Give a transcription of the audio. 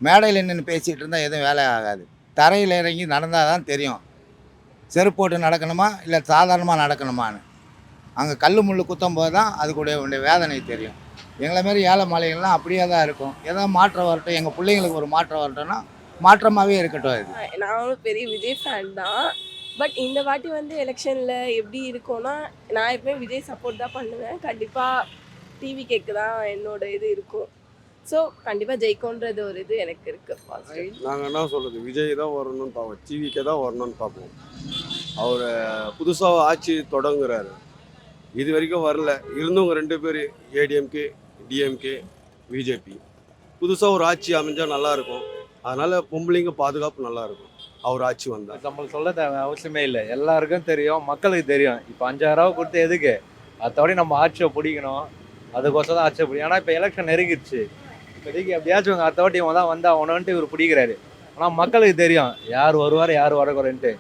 மேடையில் நின்று பேசிகிட்டு இருந்தால் எதுவும் வேலை ஆகாது. தரையில் இறங்கி நடந்தால் தான் தெரியும். செருப்பு போட்டு நடக்கணுமா இல்லை சாதாரணமாக நடக்கணுமான்னு. அங்கே கல் முள்ளு குத்தும் போது தான் அதுக்குடைய வேதனை தெரியும். எங்களை மாரி ஏழை மாளிகைகள்லாம் அப்படியே தான் இருக்கும். ஏதாவது மாற்றம் வரட்டும், எங்கள் பிள்ளைங்களுக்கு ஒரு மாற்றம் வரட்டும்னா மாற்றமாகவே இருக்கட்டும் அது. நானும் பெரிய விஜய் ஃபேன் தான். பட் இந்த வாட்டி வந்து எலெக்ஷனில் எப்படி இருக்கும்னா, நான் எப்பவுமே விஜய் சப்போர்ட் தான் பண்ணுவேன். கண்டிப்பாக டிவி கேக்கு தான் என்னோட இது இருக்கும். ஸோ கண்டிப்பாக ஜெயிக்கும்ன்றது ஒரு இது எனக்கு இருக்குது பாசிட்டிவ். நாங்கள் என்ன சொல்கிறது, விஜய் தான் வரணும்னு பார்ப்போம், டிவிக்கே தான் வரணும்னு பார்ப்போம். அவர் புதுசாக ஆட்சி தொடங்குறாரு, இது வரைக்கும் வரல. இருந்தவங்க 2 பேர், ஏடிஎம்கே டிஎம்கே பிஜேபி. புதுசாக ஒரு ஆட்சி அமைஞ்சால் நல்லாயிருக்கும். அதனால் பொம்பளைங்க பாதுகாப்பு நல்லாயிருக்கும் அவர் ஆட்சி வந்தால். நம்மளுக்கு சொல்ல தேவை அவசியமே இல்லை, எல்லாருக்கும் தெரியும், மக்களுக்கு தெரியும். இப்போ 5000 கொடுத்து எதுக்கு? அதோடய நம்ம ஆட்சியை பிடிக்கணும், அதுக்கோசம் தான் ஆட்சியை பிடிக்கும். ஆனால் இப்போ எலெக்ஷன் நெருங்கிடுச்சு, இப்போதைக்கு எப்படியாச்சும் அடுத்த வாட்டி இவன் தான் வந்தால் அவனுன்ட்டு இவர் பிடிக்கிறாரு. ஆனால் மக்களுக்கு தெரியும் யார் வருவார் யார் வரக்கூடாதுன்ட்டு.